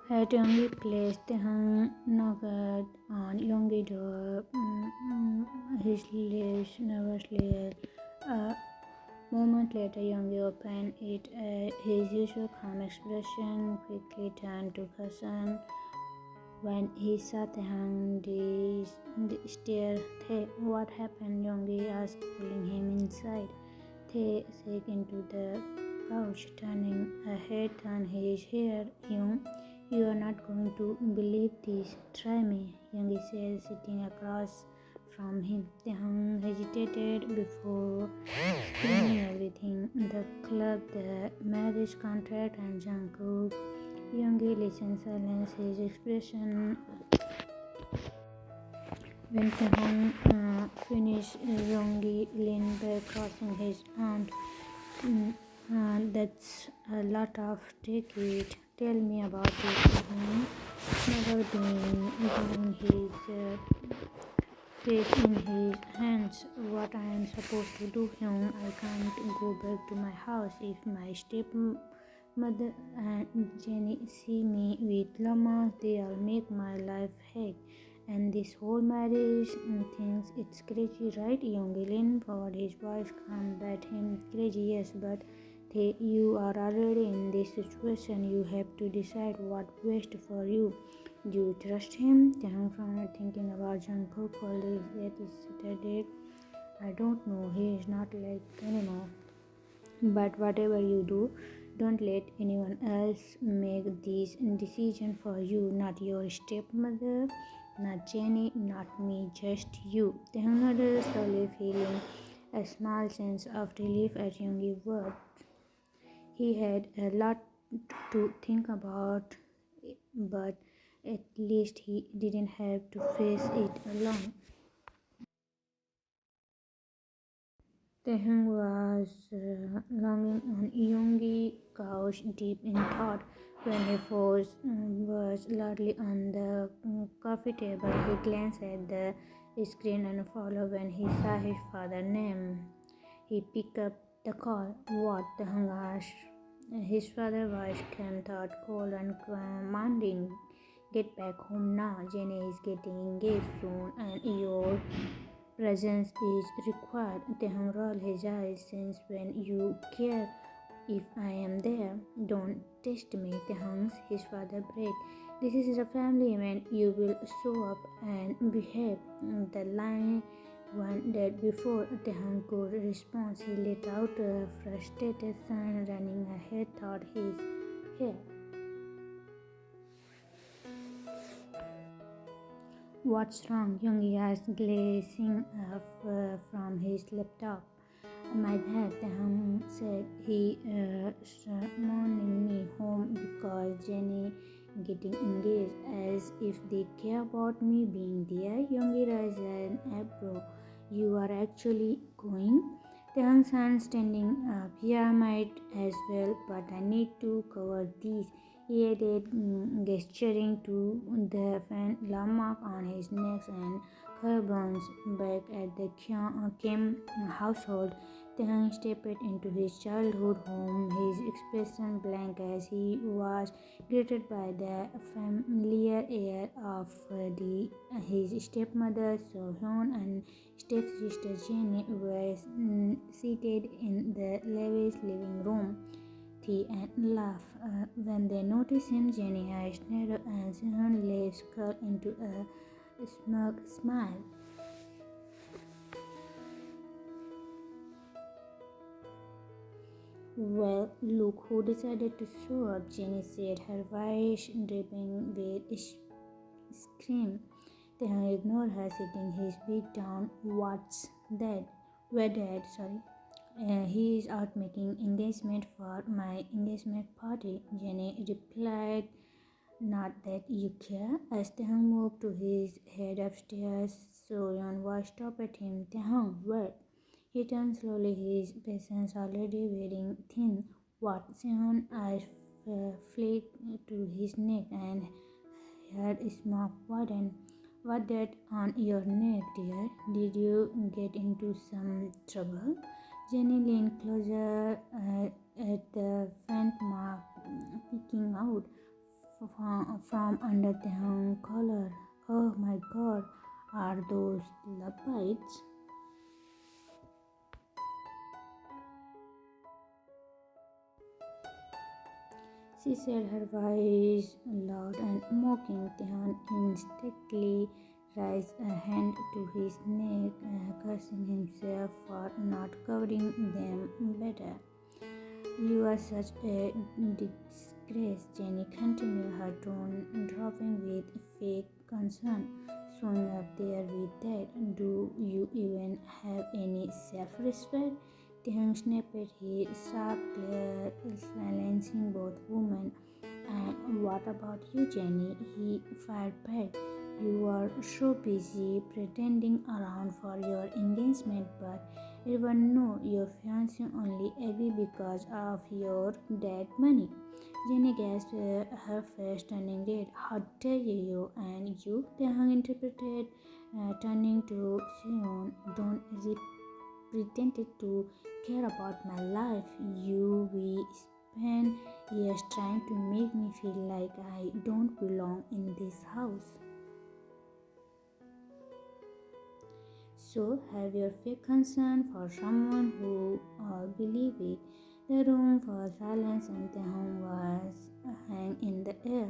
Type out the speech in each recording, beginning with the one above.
At Yoongi place, Taehyung knocked on Yoongi door. His lips nervously. A moment later, Yoongi opened it. His usual calm expression quickly turned to concern when he saw Taehyung stare. Tae, what happened? Yoongi asked, pulling him inside. Tae sank into the couch, turning a head on his hair. You are not going to believe this. Try me, Yoongi said, sitting across from him. Taehyung hesitated before screaming everything: the club, the marriage contract, and Jungkook. Yoongi listened silence, his expression. When Taehyung finished, Yoongi leaned back, crossing his arms. That's a lot of take it. Tell me about it. He's never been holding his face in his hands. What I am supposed to do, Hyung? I can't go back to my house if my stepmother and Jenny see me with Lama. They'll make my life heck. And this whole marriage thinks it's crazy, right? Yoongi leaned forward, his voice calm at him. Crazy, yes, but you are already in this situation. You have to decide what's best for you. Do you trust him? Taehyung frowned, thinking about Jungkook colleagues that Saturday. I don't know. He is not like anymore. But whatever you do, don't let anyone else make this decision for you. Not your stepmother, not Jenny, not me, just you. Taehyung nodded slowly, feeling a small sense of relief at Yoongi's word. He had a lot to think about, but at least he didn't have to face it alone. Taehyung was lying on Yoongi's couch, deep in thought. When he was loudly on the coffee table, he glanced at the screen and followed when he saw his father's name. He picked up the call. What? Taehyung asked. His father's voice came through, cold and commanding. Get back home now. Jenny is getting engaged soon, and your presence is required. Taehyung rolled his eyes. Since when you care if I am there? Don't test me, Taehyung. His father breathed. This is a family event. You will show up and behave. The line one that before Taehyung could respond, he let out a frustrated sigh, running ahead thought his hair. What's wrong? Yoongi asked, gazing up from his laptop. My dad, Taehyung said, he summoning me home because Jenny getting engaged, as if they care about me being there. Yoongi raised an eyebrow. You are actually going? Taehyung's hand standing up. Yeah, I might as well, but I need to cover these. He added, gesturing to the faint landmark on his neck and collarbones. Back at the Kim household, Taehyung stepped into his childhood home, his expression blank as he was greeted by the familiar air of his stepmother Sohyun and stepsister Jenny were seated in the lavish living room. Tea and laugh. When they noticed him, Jenny eyes narrowed and Sohyun's lips curled into a smug smile. Well, look who decided to show up, Jenny said, her voice dripping with scream. Taehyung ignored her, sitting his beak down. What's that? Where Dad? Sorry. He is out making engagement for my engagement party, Jenny replied. Not that you care. As Taehyung moved to his head upstairs, Soyeon was stopped at him. Taehyung, wait. He turned slowly, his patience already wearing thin. What? Soyeon's eyes flicked to his neck and had smoke widened. What that on your neck, dear? Did you get into some trouble? Jenny leaned closer at the faint mark peeking out. from under Taehyung's collar. Oh my god, are those love bites? She said, her voice loud and mocking. Taehyung instantly raised a hand to his neck, cursing himself for not covering them better. You are such a disgrace, Jenny continued, her tone dropping with fake concern. Showing up there with that, do you even have any self-respect? Taehyung snapped his sharp glare, silencing both women. And what about you, Jenny? He fired back. You are so busy pretending around for your engagement, but everyone know your fiancé only agree because of your dad money. Jenny gasped, her face turning red. How dare you? And you? Taehyung interpreted, turning to Seon. Don't pretend to care about my life. We spent years trying to make me feel like I don't belong in this house. So have your fake concern for someone who believe it. The room for silence and Taehyung was hang in the air.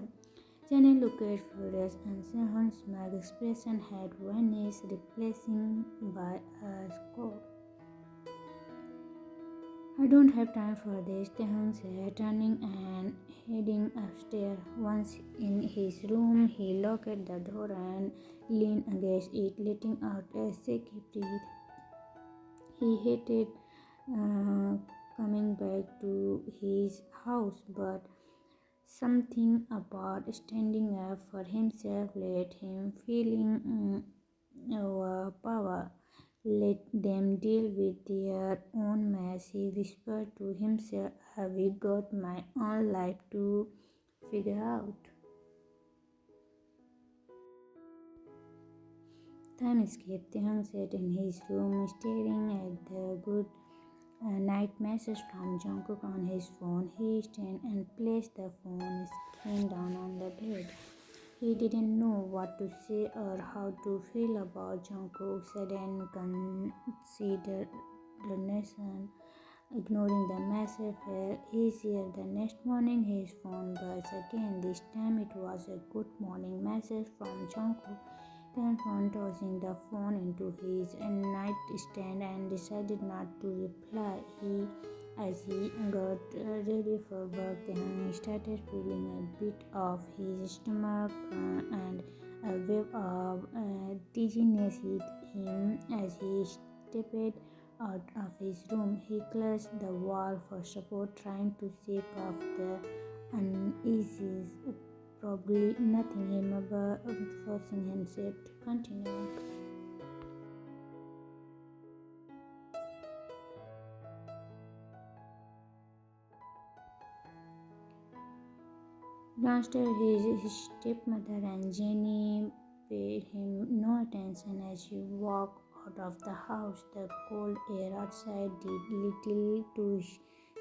Jenny looked furious and Sehun's smug expression had vanished, replacing by a scoff. I don't have time for this, Taehyung said, turning and heading upstairs. Once in his room, he locked the door and leaned against it, letting out a shaky breath. He hated coming back to his house, but something about standing up for himself let him feeling power. Let them deal with their own mess, he whispered to himself. Have you got my own life to figure out? Time escaped. Taehyung sat in his room, staring at the good night message from Jungkook on his phone. He stand and placed the phone screen down on the bed. He didn't know what to say or how to feel about Jungkook's sudden consideration. Ignoring the message felt easier. The next morning, his phone buzzed again. This time, it was a good morning message from Jungkook. Then, tossing the phone into his nightstand and decided not to reply. As he got ready for work, then he started feeling a bit of his stomach and a wave of dizziness hit him as he stepped out of his room. He clutched the wall for support, trying to shake off the uneasiness. Probably nothing, he murmured, forcing himself to continue. Downstairs, his stepmother and Jenny paid him no attention as he walked out of the house. The cold air outside did little to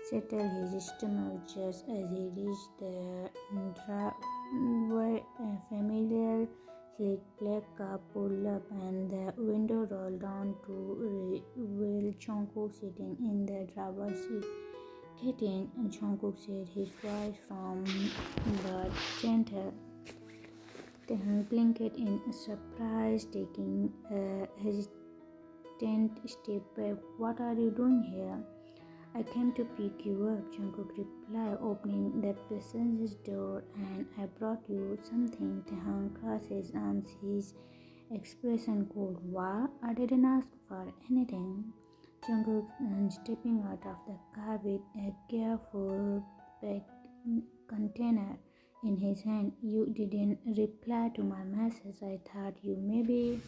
settle his stomach just as he reached the driveway. A familiar sleek black car pulled up and the window rolled down to reveal Jungkook sitting in the driver's seat. Get in, Jungkook said, his voice firm but gentle. Taehyung blinked in surprise, taking a hesitant step back. What are you doing here? I came to pick you up, Jungkook replied, opening the passenger door, and I brought you something. Taehyung crossed his arms, his expression cold. What? I didn't ask for anything. Jungkook stepping out of the car with a careful packed container in his hand. You didn't reply to my message. I thought you maybe.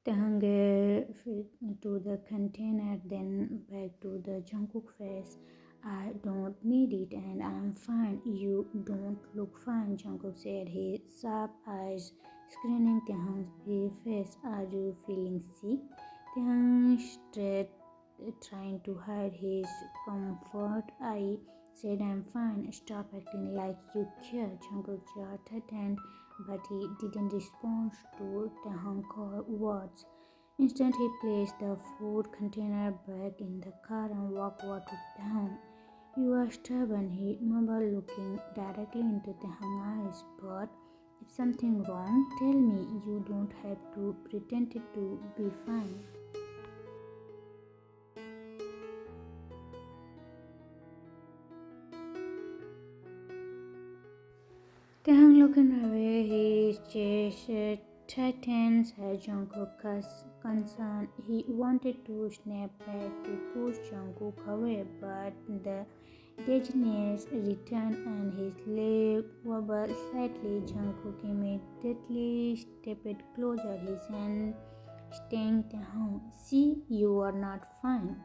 Taehyung to the container, then back to the Jungkook face. I don't need it and I'm fine. You don't look fine, Jungkook said, his sharp eyes screening Taehyung's face. Are you feeling sick? Taehyung stared trying to hide his comfort. I said, I'm fine. Stop acting like you care. Jungkook's jaw tightened, but he didn't respond to Taekook's words. Instead, he placed the food container back in the car and walked over to Taekook. You are stubborn, he mumbled, looking directly into Taekook's eyes. But if something wrong, tell me. You don't have to pretend it to be fine. Taehyung looking away, his chest tightens as Jungkook's concerned. He wanted to snap back to push Jungkook away, but the dizziness returned and his leg wobbled slightly. Jungkook immediately stepped closer, his hand staying Taehyung. See, you are not fine.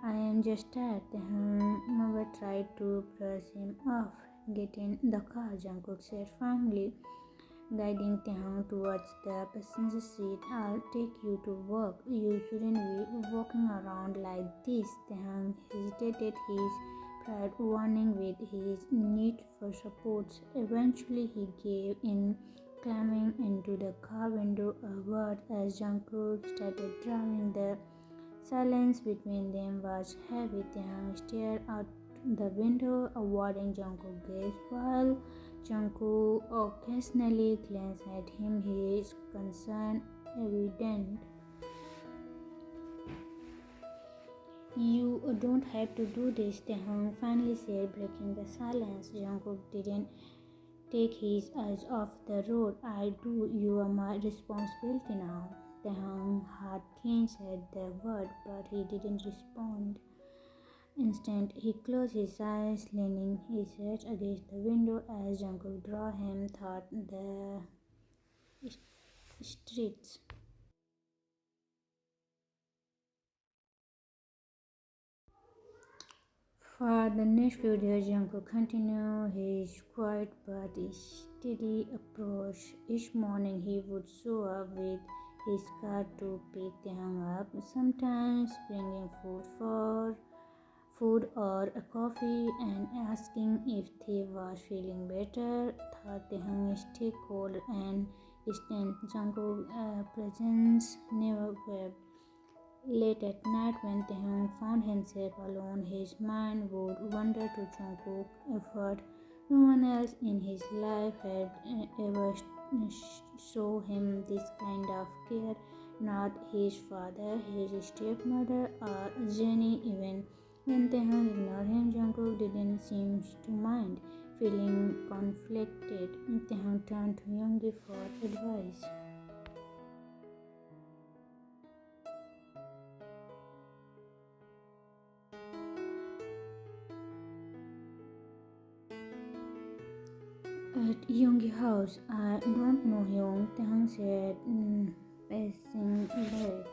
I am just tired. Taehyung never tried to brush him off. Get in the car, Jungkook said firmly, guiding Taehyung towards the passenger seat. I'll take you to work. You shouldn't be walking around like this. Taehyung hesitated, his pride warning with his need for support. Eventually, he gave in, climbing into the car window award as Jungkook started driving. The silence between them was heavy. Taehyung stared out the window, avoiding Jungkook's gaze, while Jungkook occasionally glanced at him, his concern evident. You don't have to do this, Taehyung finally said, breaking the silence. Jungkook didn't take his eyes off the road. I do. You are my responsibility now. Taehyung's heart clenched at the word, but he didn't respond. Instant, he closed his eyes, leaning his head against the window as Jungkook drew him toward the streets. For the next few days, Jungkook continued his quiet but steady approach. Each morning, he would show up with his car to pick Taehyung up, sometimes bringing food or a coffee and asking if they was feeling better. Thought Taehyung stayed cold and distant. Jungkook's presence never wavered. Late at night, when Taehyung found himself alone, his mind would wander to Jungkook's effort. No one else in his life had ever shown him this kind of care. Not his father, his stepmother, or Jenny even. When Taehyung ignored him, Jungkook didn't seem to mind. Feeling conflicted, Taehyung turned to Yoongi for advice. At Yoongi house, I don't know Young, Taehyung said, pacing back.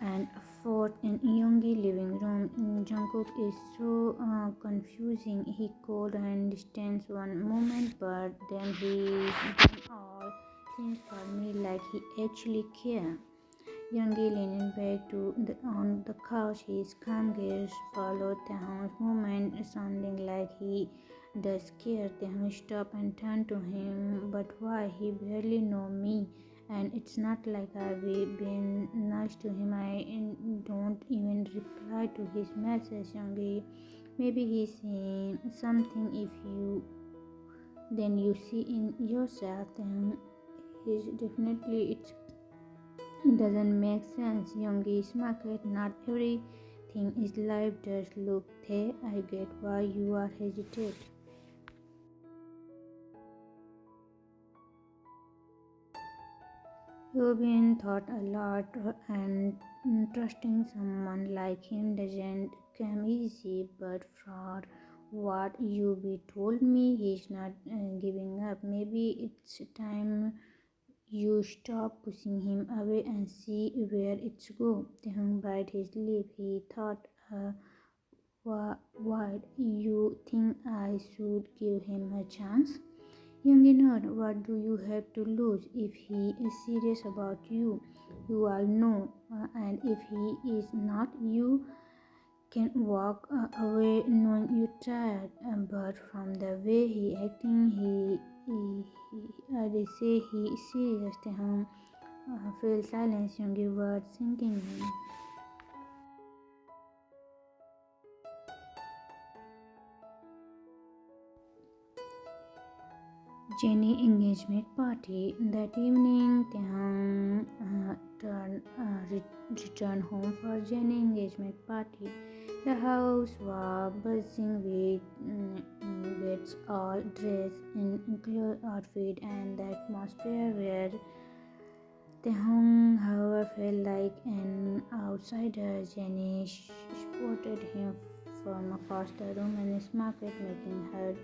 And a fourth in Yoongi living room. Jungkook is so confusing. He cold and distant one moment, but then he's doing all things for me like he actually care. Yoongi leaning back on the couch, his calm gaze followed Taehyung's movement, sounding like he does care. Taehyung stopped and turned to him. But why? He barely know me, and it's not like I've been nice to him. I don't even reply to his message. Yoongi, maybe he's saying something. If you then you see in yourself, then he's definitely it's it doesn't make sense. Youngi's market, not everything is life. Just look there. I get why you are hesitant. You've been taught a lot, and trusting someone like him doesn't come easy. But for what you be told me, he's not giving up. Maybe it's time you stop pushing him away and see where it's go. Taehyung bit his lip. He thought, what? You think I should give him a chance? Young nodded. What do you have to lose if he is serious about you? you all know. And if he is not, you can walk away knowing you tired. But from the way he acting, they say he is serious. Taehyung feel silence. Yoongi words sinking in. Jenny engagement party. That evening, Taehyung returned home for Jenny engagement party. The house was buzzing with guests all dressed in clothes outfit, and the atmosphere where Taehyung, however, felt like an outsider. Jenny spotted him from across the room and smirked, making her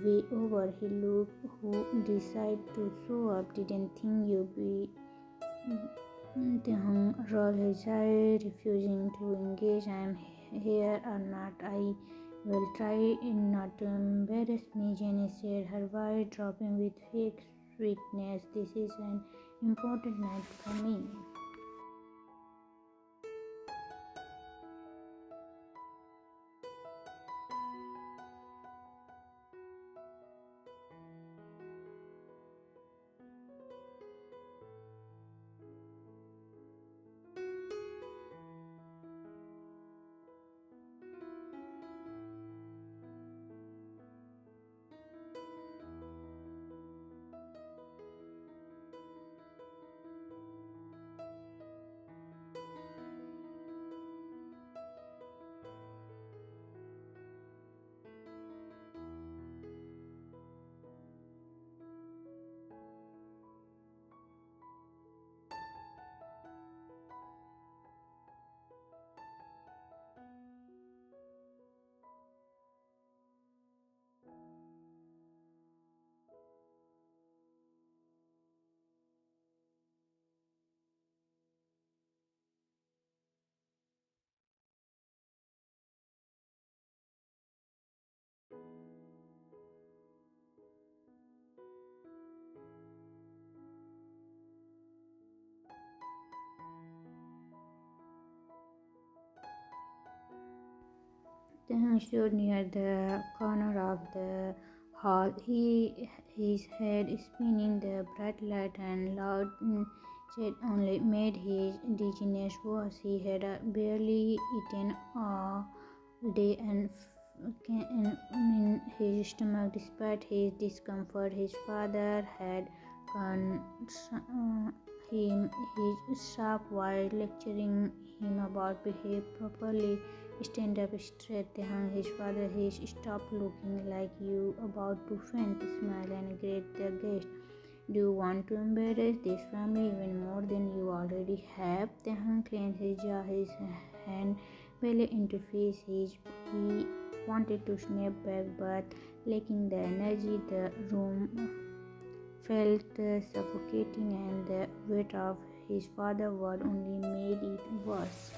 way over. He looked, who decided to show up? Didn't think you'd be. Taehyung rolled his eyes, refusing to engage. I'm here or not, I will try not to embarrass me, Jenny said, her voice dropping with fake sweetness. This is an important night for me. Taehyung stood near the corner of the hall, his head spinning. The bright light and loud chat only made his dizziness worse. He had barely eaten all day and in his stomach. Despite his discomfort, his father had con- him his sharp while lecturing him about behave properly. Stand up straight, Taehyung. His father, he stopped looking like you about to faint. Smile and greet the guest. Do you want to embarrass this family even more than you already have? Taehyung clenched his jaw, his hand belly into face. He wanted to snap back, but lacking the energy, the room felt suffocating, and the weight of his father's word only made it worse.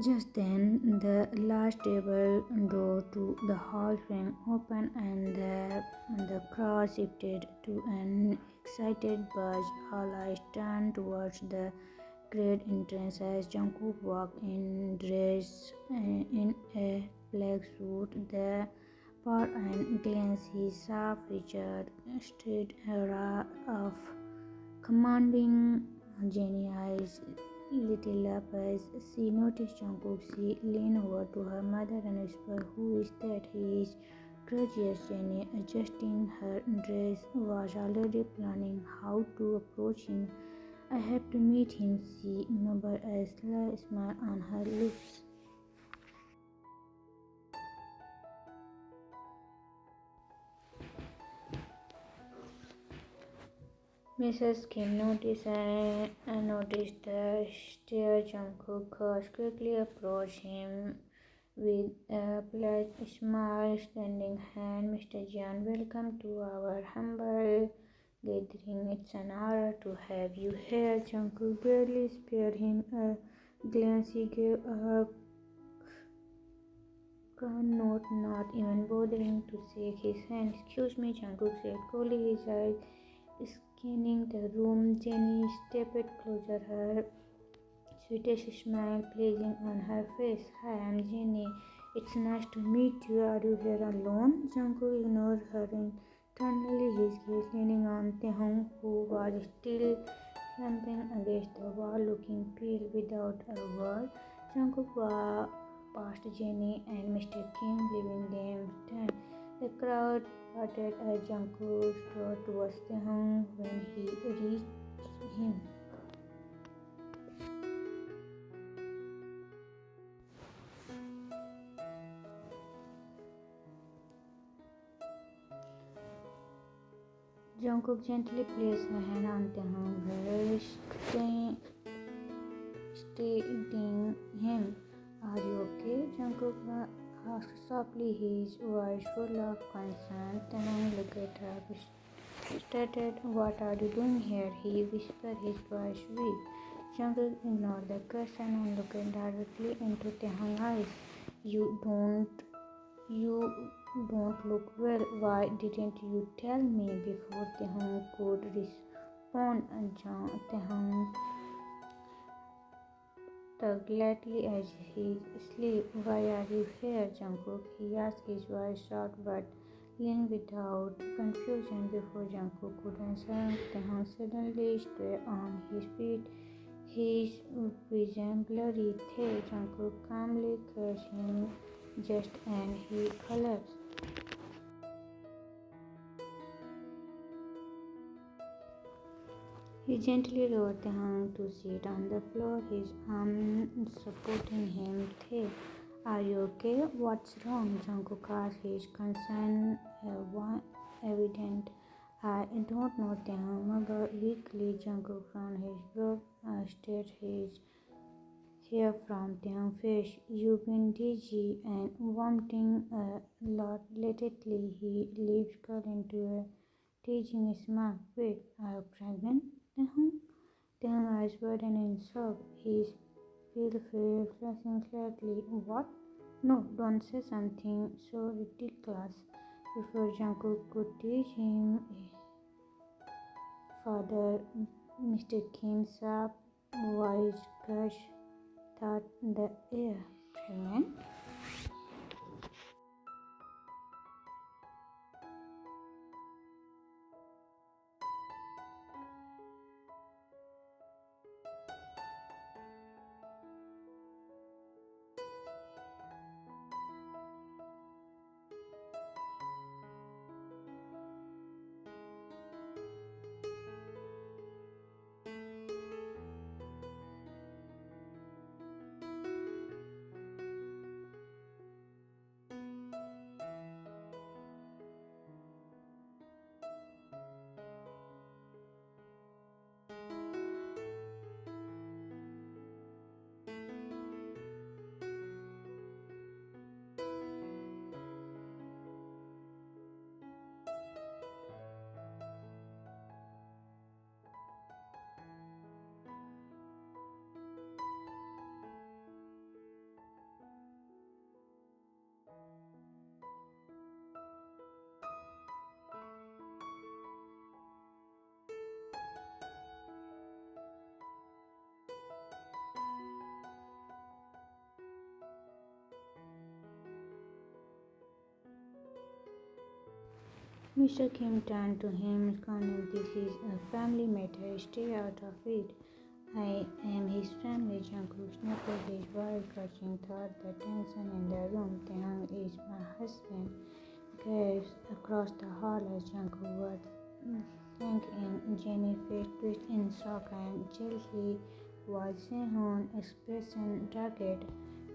Just then, the last table door to the hall swung open, and the crowd shifted to an excited buzz. All eyes turned towards the great entrance as Jungkook walked in, dressed in a black suit. The power and glance, his sharp featured straight aura of commanding. Jenny eyes little up as she noticed Jungkook. She leaned over to her mother and whispered, "Who is that?" "He is courteous." Jenny, adjusting her dress, was already planning how to approach him. "I have to meet him," she murmured, a sly smile on her lips. Mrs. Kim noticed the stare. Jungkook quickly approached him with a polite smile, extending hand. "Mr. Jian, welcome to our humble gathering. It's an honor to have you here." Jungkook barely spared him a glance. He gave a not even bothering to shake his hand. Excuse me, Jungkook said, coolly, his eyes scanning the room. Jenny stepped closer, her sweetest smile playing on her face. Hi, I'm Jenny. It's nice to meet you. Are you here alone? Jungkook ignored her internally, his gaze leaning on Taehoon, who was still slumping against the wall, looking pale without a word. Jungkook walked past Jenny and Mr. Kim, leaving them stand. The crowd parted as Jungkook strode towards Taehoon. When he reached him, Jungkook gently placed a hand on Taehoon's wrist, steadying him. Are you okay? Jungkook asked softly, his voice full of concern. Taehoon looked up, started. What are you doing here? He whispered, his voice weak. Jungkook ignored the question and looked directly into Taehoon's eyes. You don't look well. Why didn't you tell me before? Taehoon could respond. Taehoon tugged lightly at his sleeve. Why are you here, Jungkook? He asked, his voice soft but lean without confusion. Before Jungkook could answer, Taehoon suddenly stood on his feet, his vision blurry. Jungkook calmly crushed him just and he collapsed. He gently lowered Taehoon to sit on the floor, his arms supporting him. Are you okay? What's wrong? Jungkook asked, his concern evident. I don't know, Taehoon murmured weakly. Jungkook frowned his brow, stared his hair from Taehoon's face. You've been dizzy and vomiting a lot lately. His lips curled into a teasing smile. Wait, are you pregnant, Taehoon? Taehoon's eyes widened in shock, his pale face flashing slightly. What? No, don't say something so ridiculous. Before Jungkook could teach him, Father Mr. Kim's sharp voice crushed thought the air. Pregnant? Mr. Kim turned to him, scolding, this is a family matter, stay out of it. I am his family. Jungkook sniffled, his voice catching thought the tension in the room. Taehoon is my husband. Gasped across the hall as Jungkook was sank in. Jenny face twisted in shock and jealousy was Taehoon's expression darkened.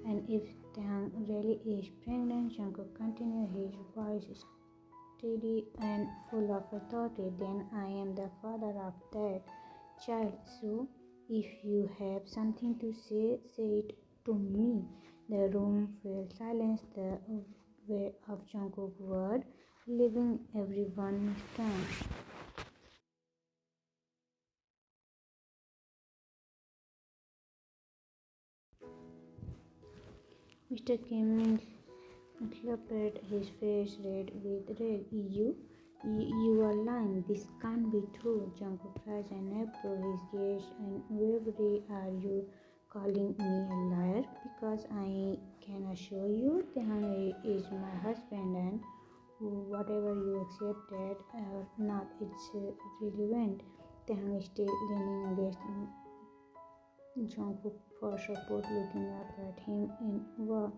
And if Taehoon really is pregnant, Jungkook continued, his voice steady and full of authority, then I am the father of that child. So, if you have something to say, say it to me. The room fell silent, the weight of Jungkook's word, leaving everyone stunned. Mr. Kim clapped his face red with rage. You are lying. This can't be true. Jungkook cries and April his gaze and wavery. Are you calling me a liar? Because I can assure you Taehyung is my husband and whatever you accepted or not, it's relevant. Taehyung is still leaning against Jungkook for support, looking up at him in awe.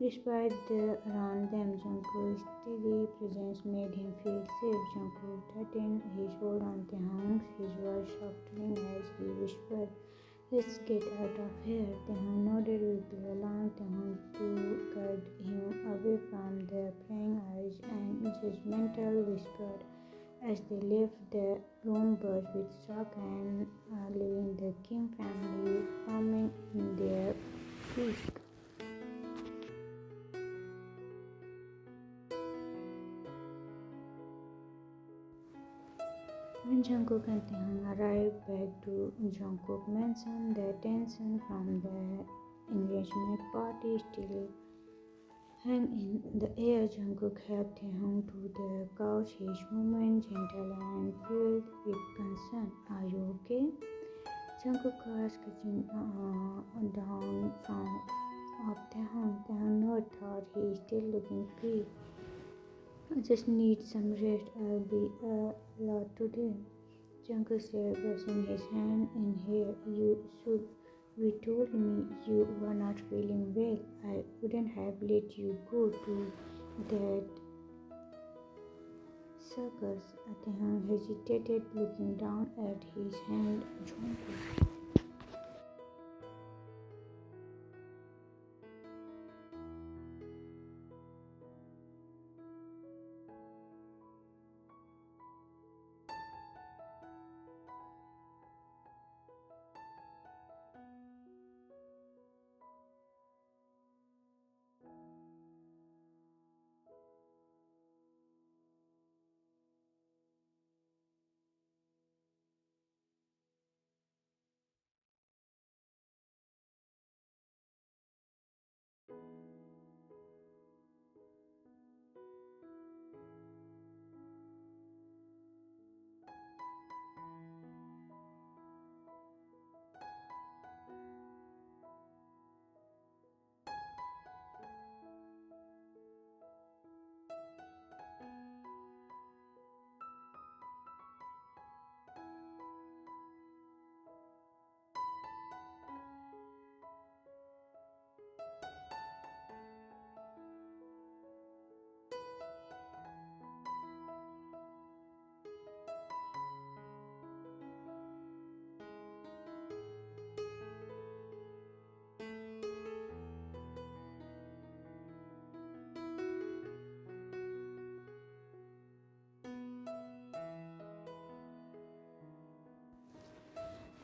Despite the around them, Jungkook's steady presence made him feel safe. Jungkook tightened his hold on Taehyung, his voice softening as he whispered, "Let's get out of here." Taehyung nodded with allowing Taehyung to guide him away from the prying eyes and judgmental whispered. As they left the room buzzed with shock and leaving the Kim family humming in their wake. When Jungkook and Taehyung arrived back to Jungkook mentioned the tension from the engagement party still hung in the air. Jungkook helped Taehyung to the couch, his movement gentle and filled with concern. "Are you okay?" Jungkook asked, down from of Taehyung. Taehyung nodded, thought he is still looking weak. "I just need some rest. I'll be a lot today." Jungkook said, brushing his hand in hair. "You should. We told me you were not feeling well. I wouldn't have let you go to that circus." Taehyung hesitated, looking down at his hand. Jungkook.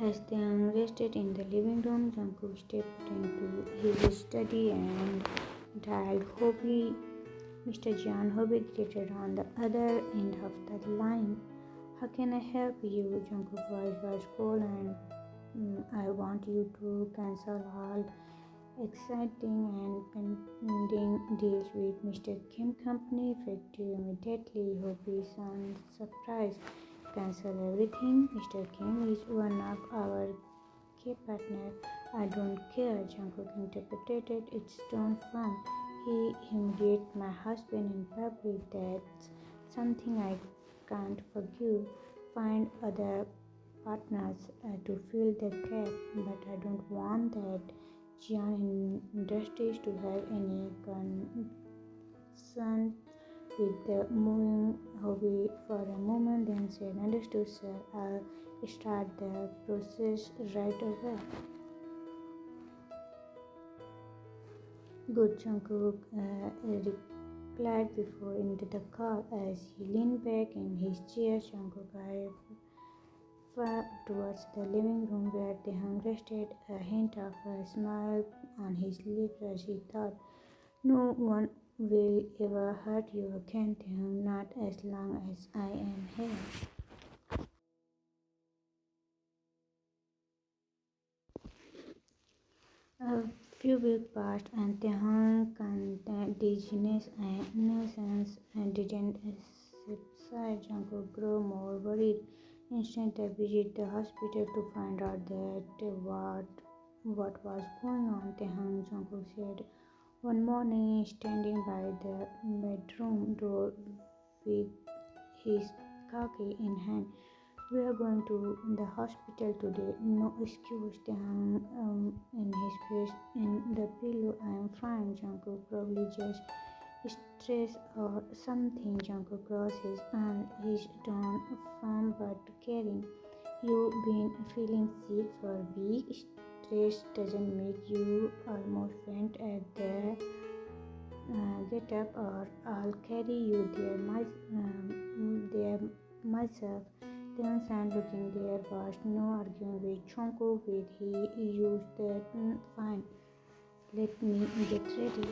As Taehyung rested in the living room, Jungkook stepped into his study and dialed Hobby. Mr. John Hobby greeted on the other end of the line. "How can I help you?" Jungkook's voice was cold and "I want you to cancel all exciting and pending deals with Mr. Kim Company effective immediately." Hobby sounded surprised. "Cancel everything? Mr. Kim is one of our key partners." "I don't care," Jungkook interpreted. "It's don't fun. He humiliated my husband in public. That's something I can't forgive. Find other partners to fill the gap, but I don't want that Jian Industries to have any concern with the moving hobby." For a moment, then said, "Understood, sir. I'll start the process right away." "Good," Jungkook replied before into the call. As he leaned back in his chair, Jungkook eyed far towards the living room where Taehyung rested, a hint of a smile on his lips as he thought, "No one will ever hurt you again, Taehyung, not as long as I am here." Few weeks passed and Tehang dizziness and nuisance didn't subside. Jungkook grew more worried. Instead, they visited the hospital to find out that what was going on. Tehang, Jungkook said one morning, standing by the bedroom door with his khaki in hand. We are going to the hospital today. No excuse. They hung in his face in the pillow. I am fine. Jungkook probably just stressed or something. Jungkook crossed his arm. His tone firm but caring. You've been feeling sick for a week. Stress doesn't make you almost faint at the get up or I'll carry you there myself. Then and looking there was no arguing with Jungkook with he used that fine. Let me get ready.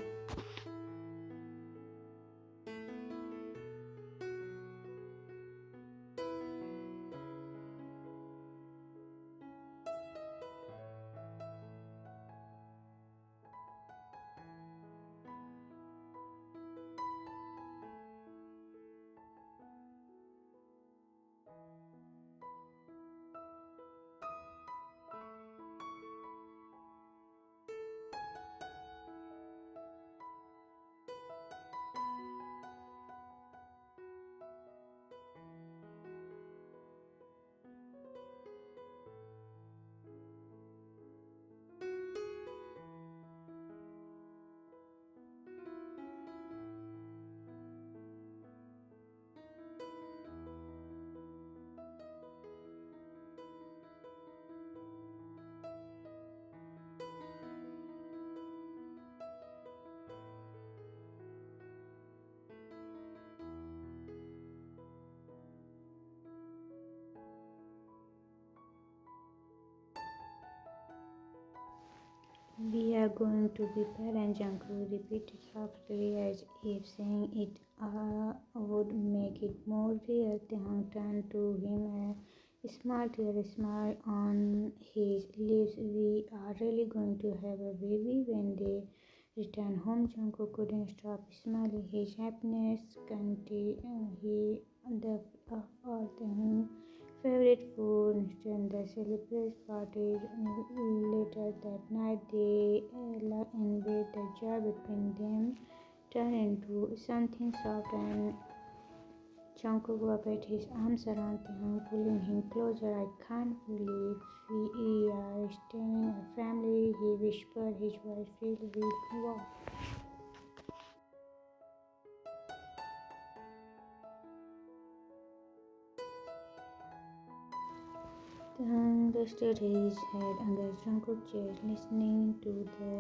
We are going to be parents, Jungkook repeated softly as if saying it would make it more real. Taehyung turned to him, a smile on his lips. We are really going to have a baby when they return home. Jungkook couldn't stop smiling. His happiness continued. The of all Taehyung's favorite food. Instead, the celebrate party later that night. They in bed. The joy between them turned into something soft, and Jungkook wrapped his arms around him, pulling him closer. I can't believe we are staying a family, he whispered, his voice filled with warmth. Then rested his head against Jungkook's chest, listening to the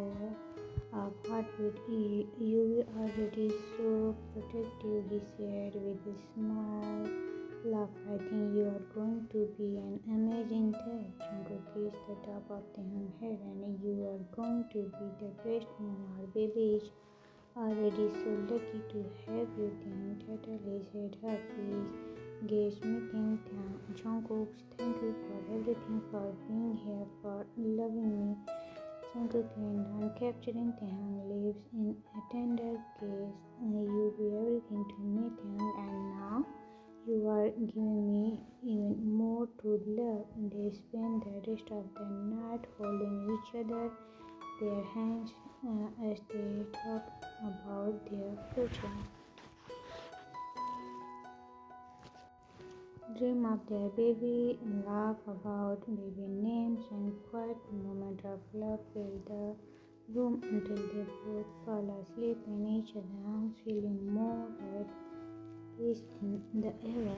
heartbeat. You are already so protective, he said with a smile. Laugh. I think you are going to be an amazing dad. Jungkook kissed the top of the head, and you are going to be the best one. Our baby is already so lucky to have you. Then tattled his head up. His gaze meeting Jungkook's. Thank you for everything, for being here, for loving me. Jungkook leaned on, capturing Taehyung's lips in a tender gaze. You be everything to me, Taehyung, and now you are giving me even more to love. They spent the rest of the night holding each other, their hands as they talked about their future. Dream of their baby, laugh about baby names, and quiet moment of love filled the room until they both fell asleep in each other's arms, feeling more at peace in the air.